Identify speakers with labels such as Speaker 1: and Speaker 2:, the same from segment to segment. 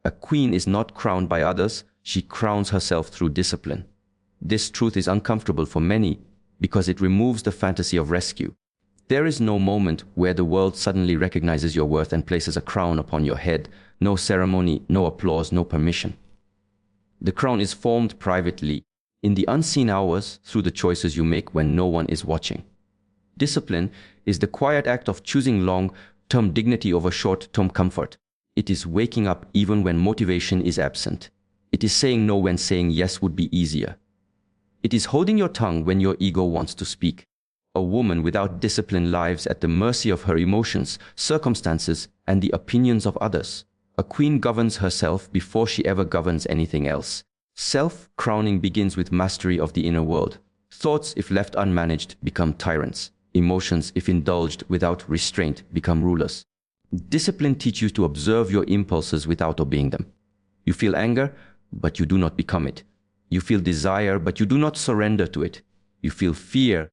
Speaker 1: A queen is not crowned by others, she crowns herself through discipline. This truth is uncomfortable for many because it removes the fantasy of rescue. There is no moment where the world suddenly recognizes your worth and places a crown upon your head. No ceremony, no applause, no permission. The crown is formed privately, in the unseen hours, through the choices you make when no one is watching. Discipline is the quiet act of choosing long-term dignity over short-term comfort. It is waking up even when motivation is absent. It is saying no when saying yes would be easier. It is holding your tongue when your ego wants to speak. A woman without discipline lives at the mercy of her emotions, circumstances, and the opinions of others. A queen governs herself before she ever governs anything else. Self-crowning begins with mastery of the inner world. Thoughts, if left unmanaged, become tyrants. Emotions, if indulged without restraint, become rulers. Discipline teaches you to observe your impulses without obeying them. You feel anger, but you do not become it. You feel desire, but you do not surrender to it. You feel fear,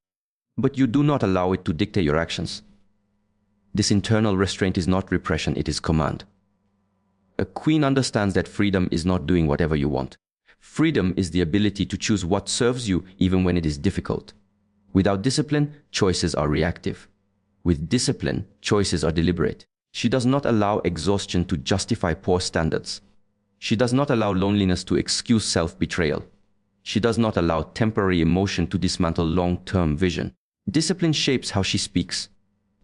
Speaker 1: but you do not allow it to dictate your actions. This internal restraint is not repression, it is command. A queen understands that freedom is not doing whatever you want. Freedom is the ability to choose what serves you even when it is difficult. Without discipline, choices are reactive. With discipline, choices are deliberate. She does not allow exhaustion to justify poor standards. She does not allow loneliness to excuse self-betrayal. She does not allow temporary emotion to dismantle long-term vision. Discipline shapes how she speaks.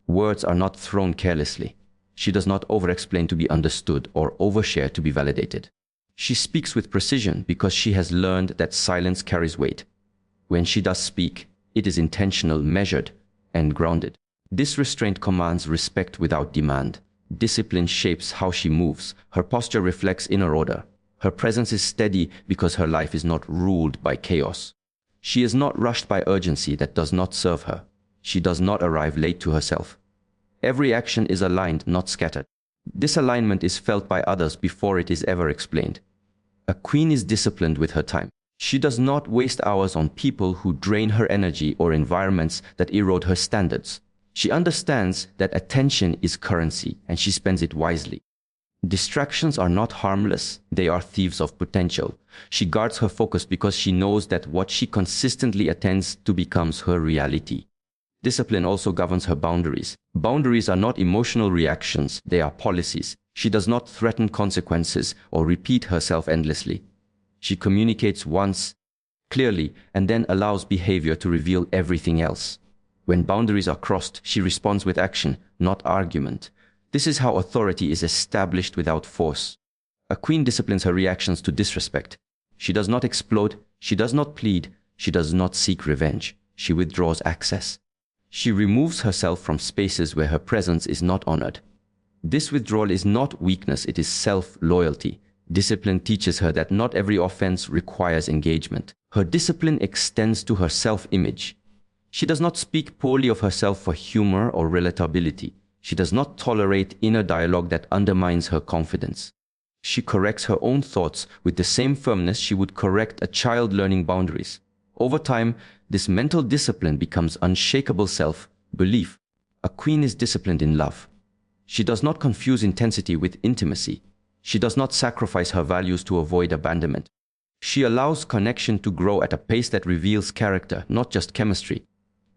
Speaker 1: Words are not thrown carelessly. She does not over-explain to be understood or overshare to be validated. She speaks with precision because she has learned that silence carries weight. When she does speak, it is intentional, measured, and grounded. This restraint commands respect without demand. Discipline shapes how she moves. Her posture reflects inner order. Her presence is steady because her life is not ruled by chaos. She is not rushed by urgency that does not serve her. She does not arrive late to herself. Every action is aligned, not scattered. This alignment is felt by others before it is ever explained. A queen is disciplined with her time. She does not waste hours on people who drain her energy or environments that erode her standards. She understands that attention is currency and she spends it wisely. Distractions are not harmless, they are thieves of potential. She guards her focus because she knows that what she consistently attends to becomes her reality. Discipline also governs her boundaries. Boundaries are not emotional reactions, they are policies. She does not threaten consequences or repeat herself endlessly. She communicates once, clearly, and then allows behavior to reveal everything else. When boundaries are crossed, she responds with action, not argument. This is how authority is established without force. A queen disciplines her reactions to disrespect. She does not explode, she does not plead, she does not seek revenge. She withdraws access. She removes herself from spaces where her presence is not honored. This withdrawal is not weakness, it is self-loyalty. Discipline teaches her that not every offense requires engagement. Her discipline extends to her self-image. She does not speak poorly of herself for humor or relatability. She does not tolerate inner dialogue that undermines her confidence. She corrects her own thoughts with the same firmness she would correct a child learning boundaries. Over time, this mental discipline becomes unshakable self-belief. A queen is disciplined in love. She does not confuse intensity with intimacy. She does not sacrifice her values to avoid abandonment. She allows connection to grow at a pace that reveals character, not just chemistry.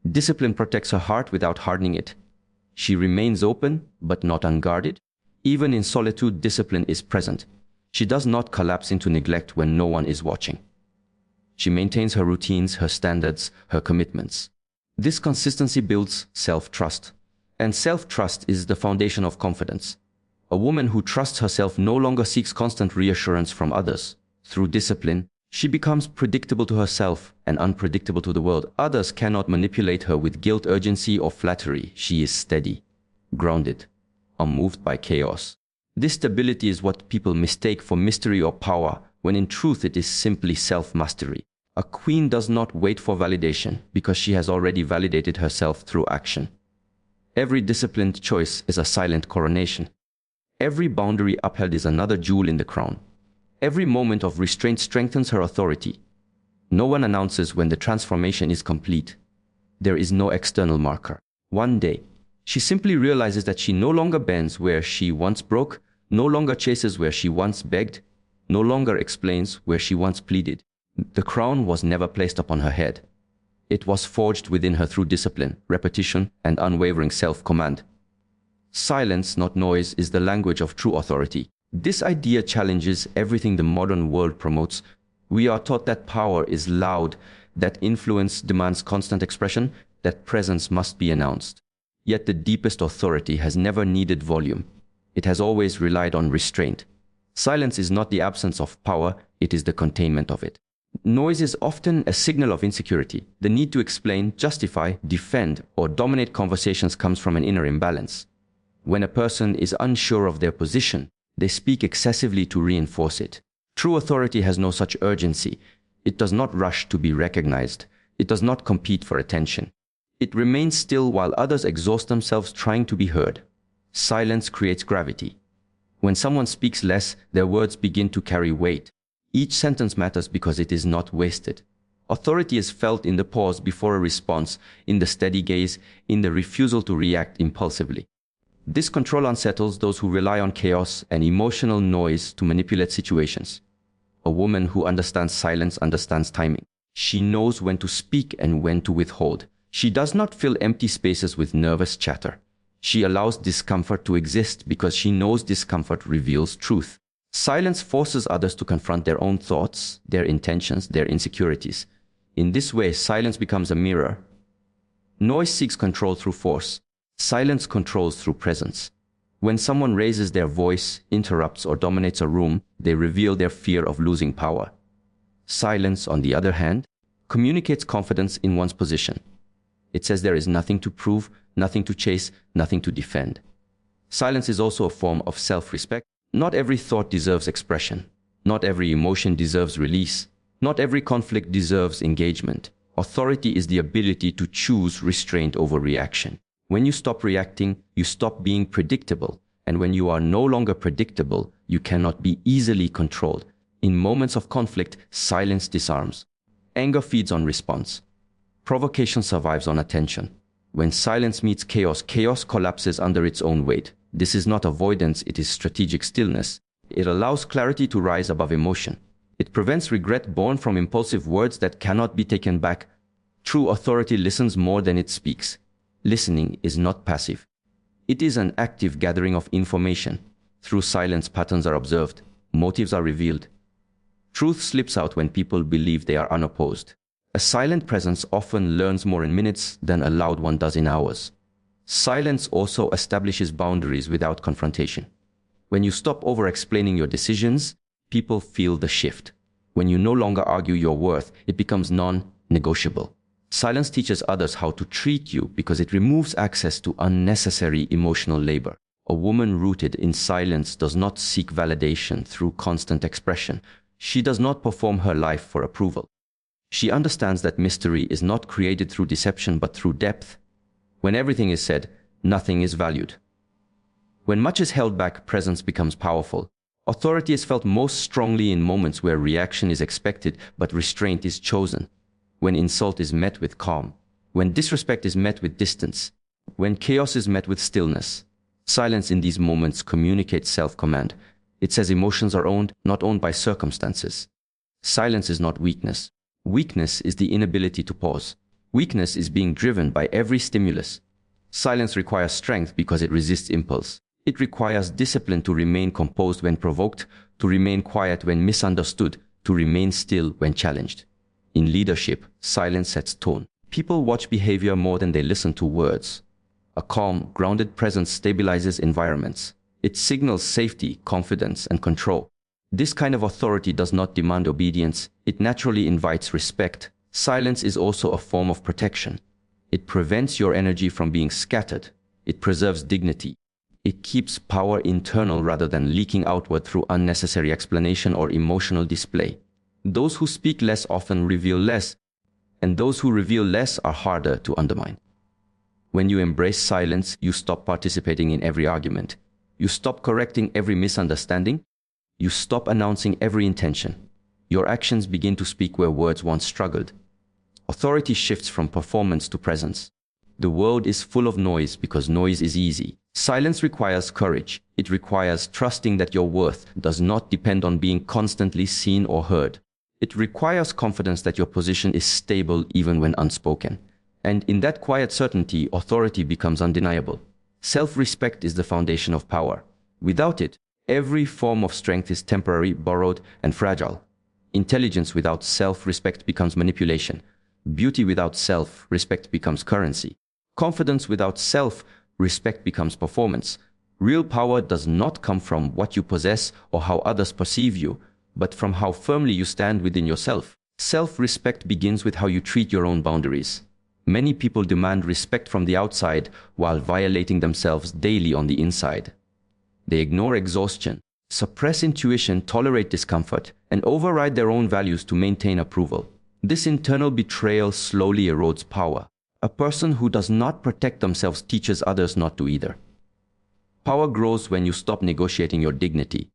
Speaker 1: Discipline protects her heart without hardening it. She remains open, but not unguarded. Even in solitude, discipline is present. She does not collapse into neglect when no one is watching. She maintains her routines, her standards, her commitments. This consistency builds self-trust. And self-trust is the foundation of confidence. A woman who trusts herself no longer seeks constant reassurance from others. Through discipline, she becomes predictable to herself and unpredictable to the world. Others cannot manipulate her with guilt, urgency, or flattery. She is steady, grounded, unmoved by chaos. This stability is what people mistake for mystery or power, when in truth it is simply self-mastery. A queen does not wait for validation because she has already validated herself through action. Every disciplined choice is a silent coronation. Every boundary upheld is another jewel in the crown. Every moment of restraint strengthens her authority. No one announces when the transformation is complete. There is no external marker. One day, she simply realizes that she no longer bends where she once broke, no longer chases where she once begged, no longer explains where she once pleaded. The crown was never placed upon her head. It was forged within her through discipline, repetition, and unwavering self-command. Silence, not noise, is the language of true authority. This idea challenges everything the modern world promotes. We are taught that power is loud, that influence demands constant expression, that presence must be announced. Yet the deepest authority has never needed volume. It has always relied on restraint. Silence is not the absence of power, it is the containment of it. Noise is often a signal of insecurity. The need to explain, justify, defend, or dominate conversations comes from an inner imbalance. When a person is unsure of their position, they speak excessively to reinforce it. True authority has no such urgency. It does not rush to be recognized. It does not compete for attention. It remains still while others exhaust themselves trying to be heard. Silence creates gravity. When someone speaks less, their words begin to carry weight. Each sentence matters because it is not wasted. Authority is felt in the pause before a response, in the steady gaze, in the refusal to react impulsively. This control unsettles those who rely on chaos and emotional noise to manipulate situations. A woman who understands silence understands timing. She knows when to speak and when to withhold. She does not fill empty spaces with nervous chatter. She allows discomfort to exist because she knows discomfort reveals truth. Silence forces others to confront their own thoughts, their intentions, their insecurities. In this way, silence becomes a mirror. Noise seeks control through force. Silence controls through presence. When someone raises their voice, interrupts, or dominates a room, they reveal their fear of losing power. Silence, on the other hand, communicates confidence in one's position. It says there is nothing to prove, nothing to chase, nothing to defend. Silence is also a form of self-respect. Not every thought deserves expression. Not every emotion deserves release. Not every conflict deserves engagement. Authority is the ability to choose restraint over reaction. When you stop reacting, you stop being predictable. And when you are no longer predictable, you cannot be easily controlled. In moments of conflict, silence disarms. Anger feeds on response. Provocation survives on attention. When silence meets chaos, chaos collapses under its own weight. This is not avoidance, it is strategic stillness. It allows clarity to rise above emotion. It prevents regret born from impulsive words that cannot be taken back. True authority listens more than it speaks. Listening is not passive. It is an active gathering of information. Through silence, patterns are observed. Motives are revealed. Truth slips out when people believe they are unopposed. A silent presence often learns more in minutes than a loud one does in hours. Silence also establishes boundaries without confrontation. When you stop over-explaining your decisions, people feel the shift. When you no longer argue your worth, it becomes non-negotiable. Silence teaches others how to treat you because it removes access to unnecessary emotional labor. A woman rooted in silence does not seek validation through constant expression. She does not perform her life for approval. She understands that mystery is not created through deception but through depth. When everything is said, nothing is valued. When much is held back, presence becomes powerful. Authority is felt most strongly in moments where reaction is expected but restraint is chosen. When insult is met with calm. When disrespect is met with distance. When chaos is met with stillness. Silence in these moments communicates self-command. It says emotions are owned, not owned by circumstances. Silence is not weakness. Weakness is the inability to pause. Weakness is being driven by every stimulus. Silence requires strength because it resists impulse. It requires discipline to remain composed when provoked, to remain quiet when misunderstood, to remain still when challenged. In leadership, silence sets tone. People watch behavior more than they listen to words. A calm, grounded presence stabilizes environments. It signals safety, confidence, and control. This kind of authority does not demand obedience. It naturally invites respect. Silence is also a form of protection. It prevents your energy from being scattered. It preserves dignity. It keeps power internal rather than leaking outward through unnecessary explanation or emotional display. Those who speak less often reveal less, and those who reveal less are harder to undermine. When you embrace silence, you stop participating in every argument. You stop correcting every misunderstanding. You stop announcing every intention. Your actions begin to speak where words once struggled. Authority shifts from performance to presence. The world is full of noise because noise is easy. Silence requires courage. It requires trusting that your worth does not depend on being constantly seen or heard. It requires confidence that your position is stable even when unspoken. And in that quiet certainty, authority becomes undeniable. Self-respect is the foundation of power. Without it, every form of strength is temporary, borrowed, and fragile. Intelligence without self-respect becomes manipulation. Beauty without self-respect becomes currency. Confidence without self-respect becomes performance. Real power does not come from what you possess or how others perceive you, but from how firmly you stand within yourself. Self-respect begins with how you treat your own boundaries. Many people demand respect from the outside while violating themselves daily on the inside. They ignore exhaustion, suppress intuition, tolerate discomfort, and override their own values to maintain approval. This internal betrayal slowly erodes power. A person who does not protect themselves teaches others not to either. Power grows when you stop negotiating your dignity.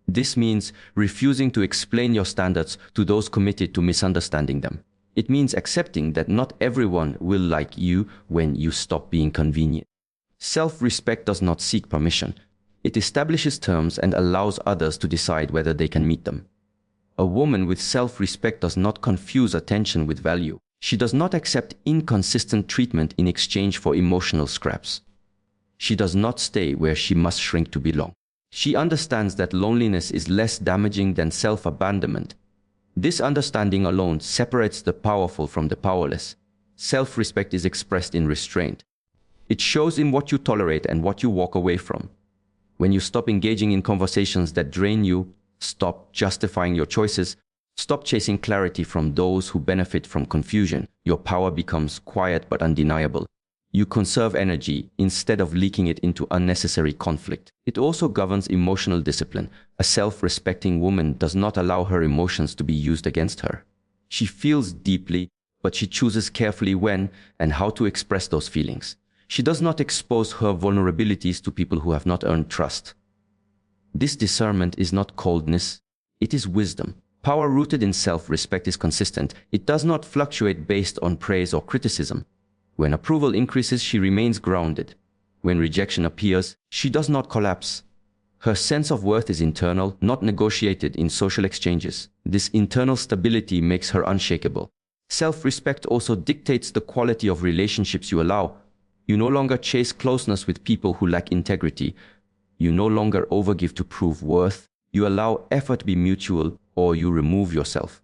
Speaker 1: This means refusing to explain your standards to those committed to misunderstanding them. It means accepting that not everyone will like you when you stop being convenient. Self-respect does not seek permission. It establishes terms and allows others to decide whether they can meet them. A woman with self-respect does not confuse attention with value. She does not accept inconsistent treatment in exchange for emotional scraps. She does not stay where she must shrink to belong. She understands that loneliness is less damaging than self-abandonment. This understanding alone separates the powerful from the powerless. Self-respect is expressed in restraint. It shows in what you tolerate and what you walk away from. When you stop engaging in conversations that drain you, stop justifying your choices, stop chasing clarity from those who benefit from confusion, your power becomes quiet but undeniable. You conserve energy instead of leaking it into unnecessary conflict. It also governs emotional discipline. A self-respecting woman does not allow her emotions to be used against her. She feels deeply, but she chooses carefully when and how to express those feelings. She does not expose her vulnerabilities to people who have not earned trust. This discernment is not coldness, it is wisdom. Power rooted in self-respect is consistent. It does not fluctuate based on praise or criticism. When approval increases, she remains grounded. When rejection appears, she does not collapse. Her sense of worth is internal, not negotiated in social exchanges. This internal stability makes her unshakable. Self-respect also dictates the quality of relationships you allow. You no longer chase closeness with people who lack integrity. You no longer overgive to prove worth. You allow effort to be mutual, or you remove yourself.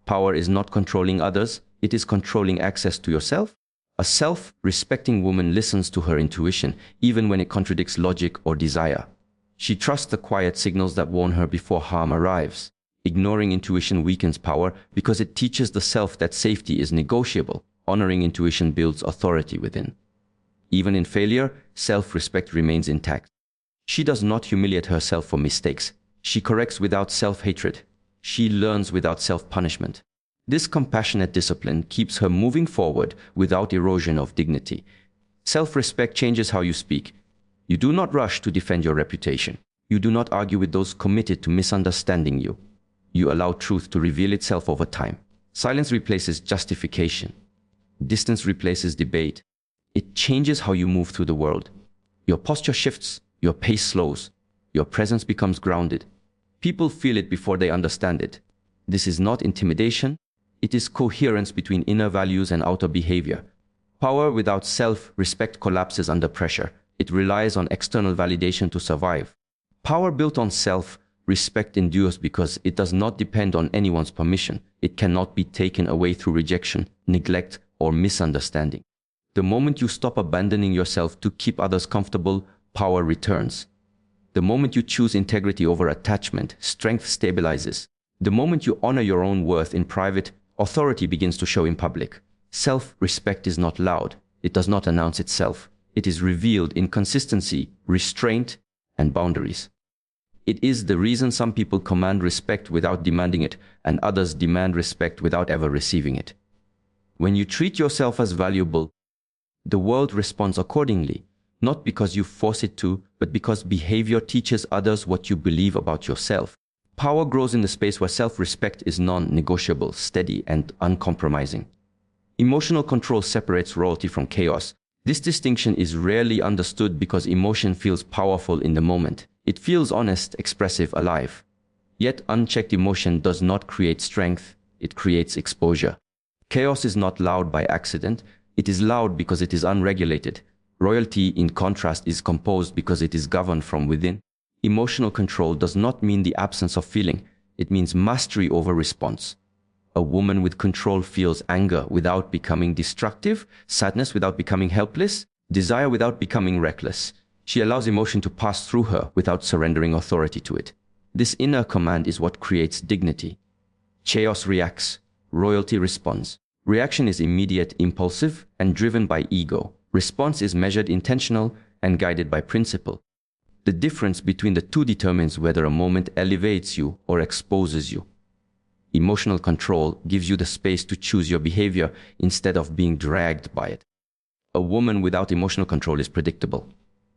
Speaker 1: Power is not controlling others, it is controlling access to yourself. A self-respecting woman listens to her intuition, even when it contradicts logic or desire. She trusts the quiet signals that warn her before harm arrives. Ignoring intuition weakens power because it teaches the self that safety is negotiable. Honoring intuition builds authority within. Even in failure, self-respect remains intact. She does not humiliate herself for mistakes. She corrects without self-hatred. She learns without self-punishment. This compassionate discipline keeps her moving forward without erosion of dignity. Self-respect changes how you speak. You do not rush to defend your reputation. You do not argue with those committed to misunderstanding you. You allow truth to reveal itself over time. Silence replaces justification. Distance replaces debate. It changes how you move through the world. Your posture shifts. Your pace slows. Your presence becomes grounded. People feel it before they understand it. This is not intimidation. It is coherence between inner values and outer behavior. Power without self-respect collapses under pressure. It relies on external validation to survive. Power built on self-respect endures because it does not depend on anyone's permission. It cannot be taken away through rejection, neglect, or misunderstanding. The moment you stop abandoning yourself to keep others comfortable, power returns. The moment you choose integrity over attachment, strength stabilizes. The moment you honor your own worth in private, authority begins to show in public. Self-respect is not loud. It does not announce itself. It is revealed in consistency, restraint, and boundaries. It is the reason some people command respect without demanding it, and others demand respect without ever receiving it. When you treat yourself as valuable, the world responds accordingly, not because you force it to, but because behavior teaches others what you believe about yourself. Power grows in the space where self-respect is non-negotiable, steady, and uncompromising. Emotional control separates royalty from chaos. This distinction is rarely understood because emotion feels powerful in the moment. It feels honest, expressive, alive. Yet unchecked emotion does not create strength, it creates exposure. Chaos is not loud by accident, it is loud because it is unregulated. Royalty, in contrast, is composed because it is governed from within. Emotional control does not mean the absence of feeling, it means mastery over response. A woman with control feels anger without becoming destructive, sadness without becoming helpless, desire without becoming reckless. She allows emotion to pass through her without surrendering authority to it. This inner command is what creates dignity. Chaos reacts, royalty responds. Reaction is immediate, impulsive, and driven by ego. Response is measured, intentional, and guided by principle. The difference between the two determines whether a moment elevates you or exposes you. Emotional control gives you the space to choose your behavior instead of being dragged by it. A woman without emotional control is predictable.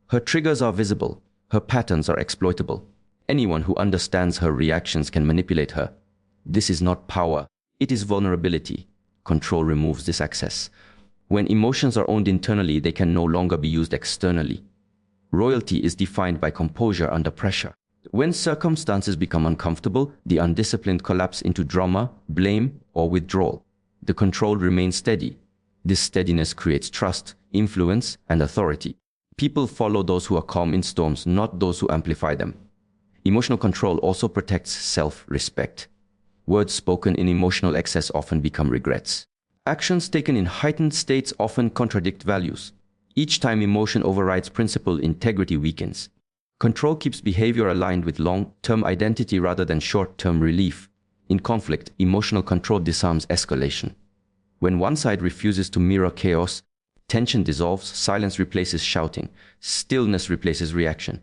Speaker 1: Her triggers are visible. Her patterns are exploitable. Anyone who understands her reactions can manipulate her. This is not power. It is vulnerability. Control removes this access. When emotions are owned internally, they can no longer be used externally. Royalty is defined by composure under pressure. When circumstances become uncomfortable, the undisciplined collapse into drama, blame, or withdrawal. The control remains steady. This steadiness creates trust, influence, and authority. People follow those who are calm in storms, not those who amplify them. Emotional control also protects self-respect. Words spoken in emotional excess often become regrets. Actions taken in heightened states often contradict values. Each time emotion overrides principle, integrity weakens. Control keeps behavior aligned with long-term identity rather than short-term relief. In conflict, emotional control disarms escalation. When one side refuses to mirror chaos, tension dissolves, silence replaces shouting, stillness replaces reaction.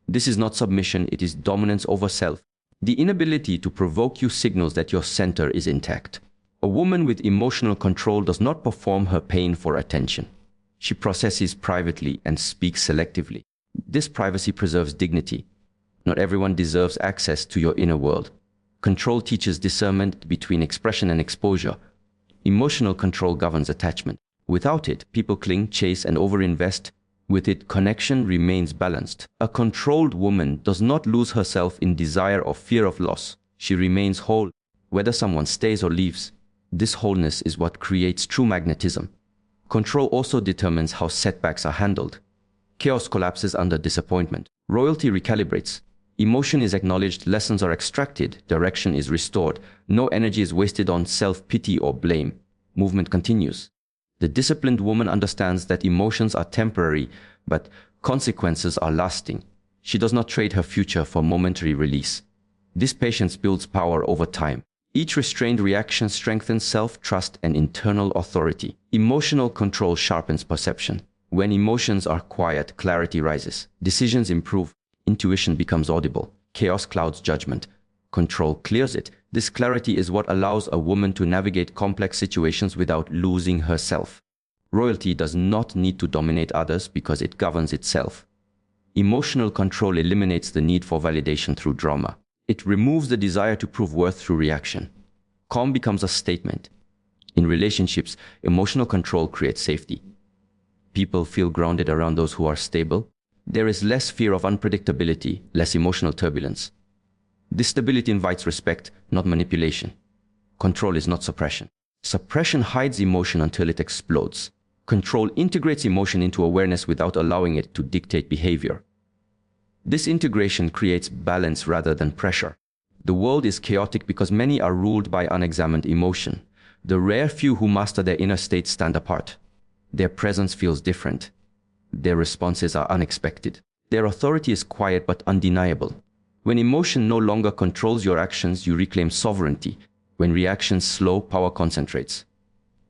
Speaker 1: This is not submission, it is dominance over self. The inability to provoke you signals that your center is intact. A woman with emotional control does not perform her pain for attention. She processes privately and speaks selectively. This privacy preserves dignity. Not everyone deserves access to your inner world. Control teaches discernment between expression and exposure. Emotional control governs attachment. Without it, people cling, chase, and overinvest. With it, connection remains balanced. A controlled woman does not lose herself in desire or fear of loss. She remains whole, whether someone stays or leaves. This wholeness is what creates true magnetism. Control also determines how setbacks are handled. Chaos collapses under disappointment. Royalty recalibrates. Emotion is acknowledged, lessons are extracted, direction is restored. No energy is wasted on self-pity or blame. Movement continues. The disciplined woman understands that emotions are temporary, but consequences are lasting. She does not trade her future for momentary release. This patience builds power over time. Each restrained reaction strengthens self-trust and internal authority. Emotional control sharpens perception. When emotions are quiet, clarity rises. Decisions improve. Intuition becomes audible. Chaos clouds judgment. Control clears it. This clarity is what allows a woman to navigate complex situations without losing herself. Royalty does not need to dominate others because it governs itself. Emotional control eliminates the need for validation through drama. It removes the desire to prove worth through reaction. Calm becomes a statement. In relationships, emotional control creates safety. People feel grounded around those who are stable. There is less fear of unpredictability, less emotional turbulence. This stability invites respect, not manipulation. Control is not suppression. Suppression hides emotion until it explodes. Control integrates emotion into awareness without allowing it to dictate behavior. This integration creates balance rather than pressure. The world is chaotic because many are ruled by unexamined emotion. The rare few who master their inner state stand apart. Their presence feels different. Their responses are unexpected. Their authority is quiet but undeniable. When emotion no longer controls your actions, you reclaim sovereignty. When reactions slow, power concentrates.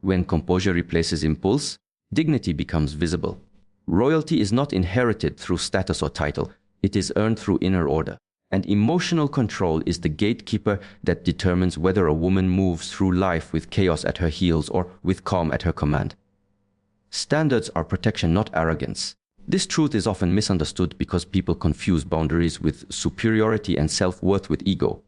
Speaker 1: When composure replaces impulse, dignity becomes visible. Royalty is not inherited through status or title. It is earned through inner order. And emotional control is the gatekeeper that determines whether a woman moves through life with chaos at her heels or with calm at her command. Standards are protection, not arrogance. This truth is often misunderstood because people confuse boundaries with superiority and self-worth with ego.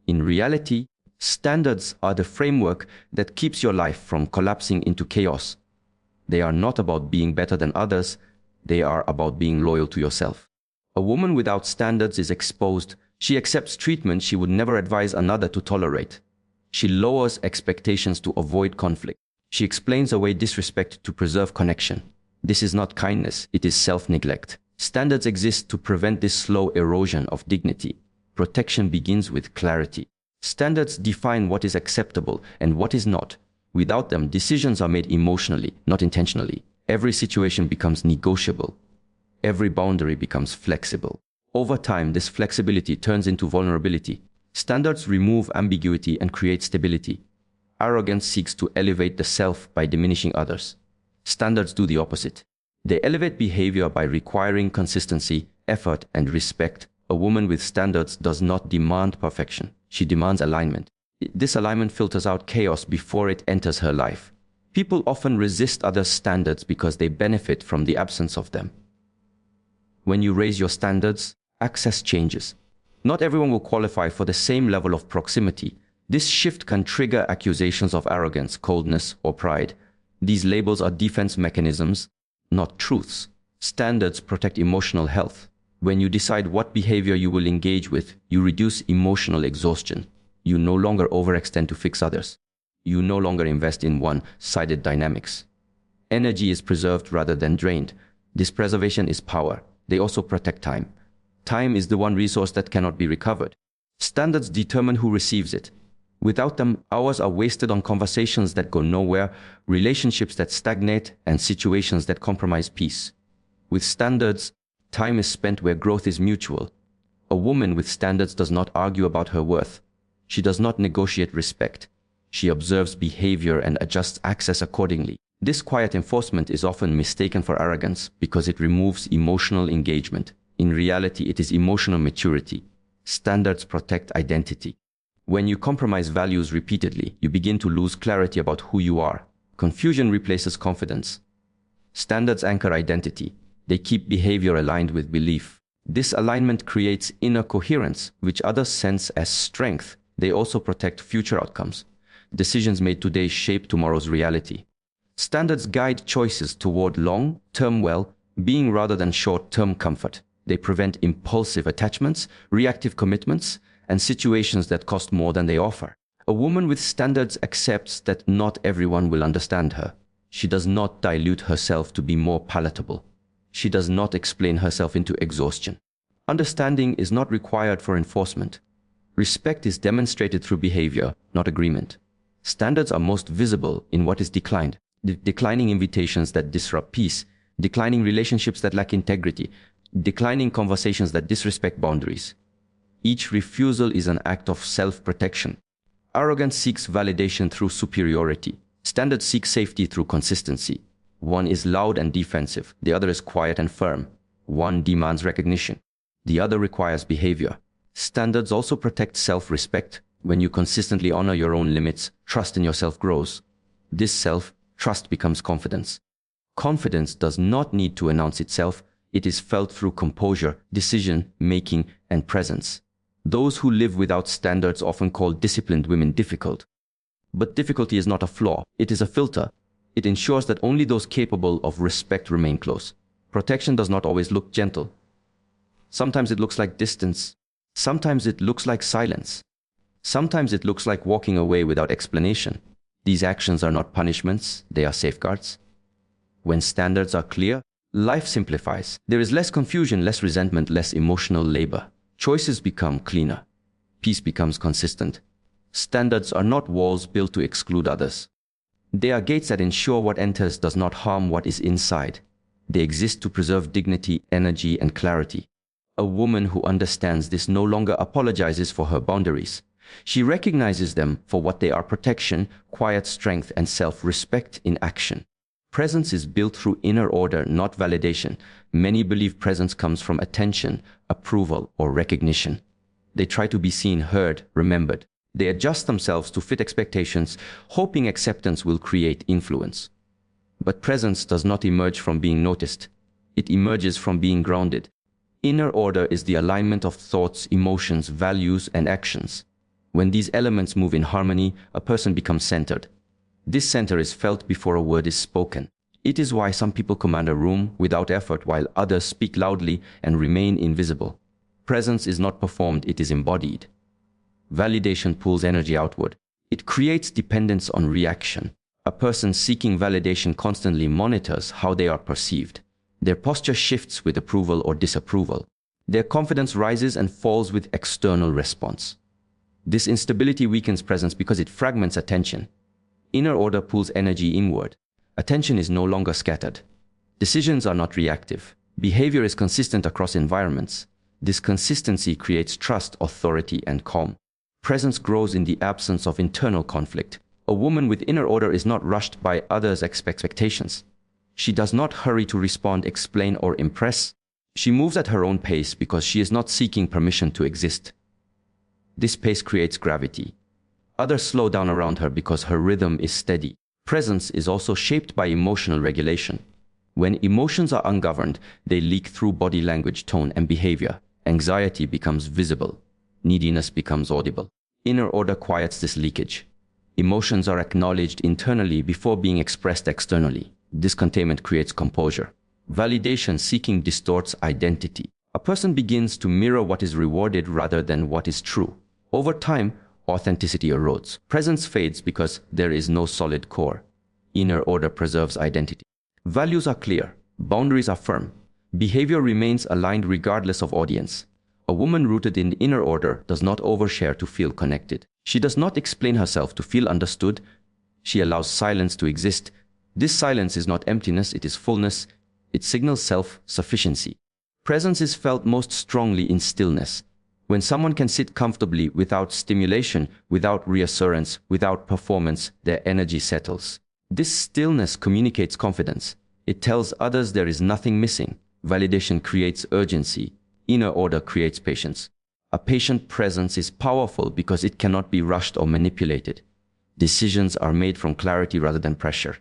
Speaker 1: In reality, standards are the framework that keeps your life from collapsing into chaos. They are not about being better than others. They are about being loyal to yourself. A woman without standards is exposed. She accepts treatment she would never advise another to tolerate. She lowers expectations to avoid conflict. She explains away disrespect to preserve connection. This is not kindness, it is self-neglect. Standards exist to prevent this slow erosion of dignity. Protection begins with clarity. Standards define what is acceptable and what is not. Without them, decisions are made emotionally, not intentionally. Every situation becomes negotiable. Every boundary becomes flexible. Over time, this flexibility turns into vulnerability. Standards remove ambiguity and create stability. Arrogance seeks to elevate the self by diminishing others. Standards do the opposite. They elevate behavior by requiring consistency, effort, and respect. A woman with standards does not demand perfection. She demands alignment. This alignment filters out chaos before it enters her life. People often resist others' standards because they benefit from the absence of them. When you raise your standards, access changes. Not everyone will qualify for the same level of proximity. This shift can trigger accusations of arrogance, coldness, or pride. These labels are defense mechanisms, not truths. Standards protect emotional health. When you decide what behavior you will engage with, you reduce emotional exhaustion. You no longer overextend to fix others. You no longer invest in one-sided dynamics. Energy is preserved rather than drained. This preservation is power. They also protect time. Time is the one resource that cannot be recovered. Standards determine who receives it. Without them, hours are wasted on conversations that go nowhere, relationships that stagnate, and situations that compromise peace. With standards, time is spent where growth is mutual. A woman with standards does not argue about her worth. She does not negotiate respect. She observes behavior and adjusts access accordingly. This quiet enforcement is often mistaken for arrogance because it removes emotional engagement. In reality, it is emotional maturity. Standards protect identity. When you compromise values repeatedly, you begin to lose clarity about who you are. Confusion replaces confidence. Standards anchor identity. They keep behavior aligned with belief. This alignment creates inner coherence, which others sense as strength. They also protect future outcomes. Decisions made today shape tomorrow's reality. Standards guide choices toward long-term well-being rather than short-term comfort. They prevent impulsive attachments, reactive commitments, and situations that cost more than they offer. A woman with standards accepts that not everyone will understand her. She does not dilute herself to be more palatable. She does not explain herself into exhaustion. Understanding is not required for enforcement. Respect is demonstrated through behavior, not agreement. Standards are most visible in what is declined. Declining invitations that disrupt peace, declining relationships that lack integrity, declining conversations that disrespect boundaries. Each refusal is an act of self-protection. Arrogance seeks validation through superiority. Standards seek safety through consistency. One is loud and defensive. The other is quiet and firm. One demands recognition. The other requires behavior. Standards also protect self-respect. When you consistently honor your own limits, trust in yourself grows. This self-trust becomes confidence. Confidence does not need to announce itself. It is felt through composure, decision-making, and presence. Those who live without standards often call disciplined women difficult. But difficulty is not a flaw. It is a filter. It ensures that only those capable of respect remain close. Protection does not always look gentle. Sometimes it looks like distance. Sometimes it looks like silence. Sometimes it looks like walking away without explanation. These actions are not punishments, they are safeguards. When standards are clear, life simplifies. There is less confusion, less resentment, less emotional labor. Choices become cleaner. Peace becomes consistent. Standards are not walls built to exclude others. They are gates that ensure what enters does not harm what is inside. They exist to preserve dignity, energy, and clarity. A woman who understands this no longer apologizes for her boundaries. She recognizes them for what they are: protection, quiet strength, and self-respect in action. Presence is built through inner order, not validation. Many believe presence comes from attention, approval, or recognition. They try to be seen, heard, remembered. They adjust themselves to fit expectations, hoping acceptance will create influence. But presence does not emerge from being noticed. It emerges from being grounded. Inner order is the alignment of thoughts, emotions, values, and actions. When these elements move in harmony, a person becomes centered. This center is felt before a word is spoken. It is why some people command a room without effort while others speak loudly and remain invisible. Presence is not performed, it is embodied. Validation pulls energy outward. It creates dependence on reaction. A person seeking validation constantly monitors how they are perceived. Their posture shifts with approval or disapproval. Their confidence rises and falls with external response. This instability weakens presence because it fragments attention. Inner order pulls energy inward. Attention is no longer scattered. Decisions are not reactive. Behavior is consistent across environments. This consistency creates trust, authority, and calm. Presence grows in the absence of internal conflict. A woman with inner order is not rushed by others' expectations. She does not hurry to respond, explain, or impress. She moves at her own pace because she is not seeking permission to exist. This pace creates gravity. Others slow down around her because her rhythm is steady. Presence is also shaped by emotional regulation. When emotions are ungoverned, they leak through body language, tone, and behavior. Anxiety becomes visible. Neediness becomes audible. Inner order quiets this leakage. Emotions are acknowledged internally before being expressed externally. This containment creates composure. Validation seeking distorts identity. A person begins to mirror what is rewarded rather than what is true. Over time, authenticity erodes. Presence fades because there is no solid core. Inner order preserves identity. Values are clear. Boundaries are firm. Behavior remains aligned regardless of audience. A woman rooted in inner order does not overshare to feel connected. She does not explain herself to feel understood. She allows silence to exist. This silence is not emptiness, it is fullness. It signals self-sufficiency. Presence is felt most strongly in stillness. When someone can sit comfortably without stimulation, without reassurance, without performance, their energy settles. This stillness communicates confidence. It tells others there is nothing missing. Validation creates urgency. Inner order creates patience. A patient presence is powerful because it cannot be rushed or manipulated. Decisions are made from clarity rather than pressure.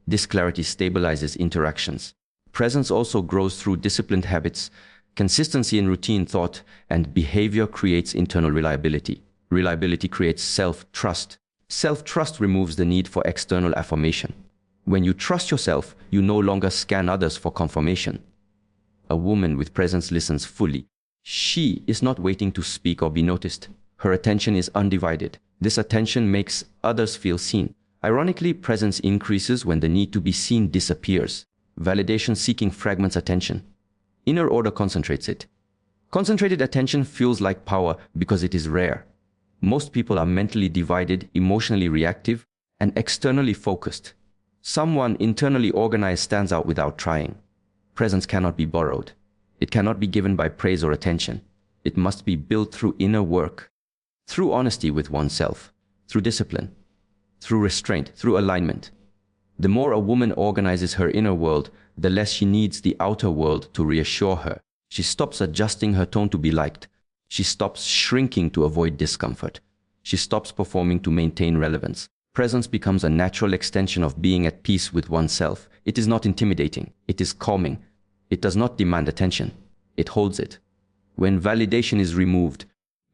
Speaker 1: This clarity stabilizes interactions. Presence also grows through disciplined habits. Consistency in routine thought and behavior creates internal reliability. Reliability creates self-trust. Self-trust removes the need for external affirmation. When you trust yourself, you no longer scan others for confirmation. A woman with presence listens fully. She is not waiting to speak or be noticed. Her attention is undivided. This attention makes others feel seen. Ironically, presence increases when the need to be seen disappears. Validation seeking fragments attention. Inner order concentrates it. Concentrated attention feels like power because it is rare. Most people are mentally divided, emotionally reactive, and externally focused. Someone internally organized stands out without trying. Presence cannot be borrowed. It cannot be given by praise or attention. It must be built through inner work, through honesty with oneself, through discipline, through restraint, through alignment. The more a woman organizes her inner world, the less she needs the outer world to reassure her. She stops adjusting her tone to be liked. She stops shrinking to avoid discomfort. She stops performing to maintain relevance. Presence becomes a natural extension of being at peace with oneself. It is not intimidating. It is calming. It does not demand attention. It holds it. When validation is removed,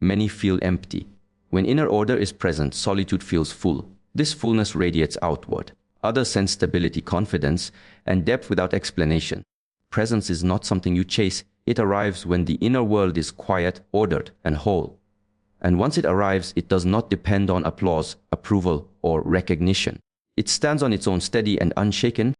Speaker 1: many feel empty. When inner order is present, solitude feels full. This fullness radiates outward. Others sense stability, confidence, and depth without explanation. Presence is not something you chase. It arrives when the inner world is quiet, ordered, and whole. And once it arrives, it does not depend on applause, approval, or recognition. It stands on its own steady and unshaken.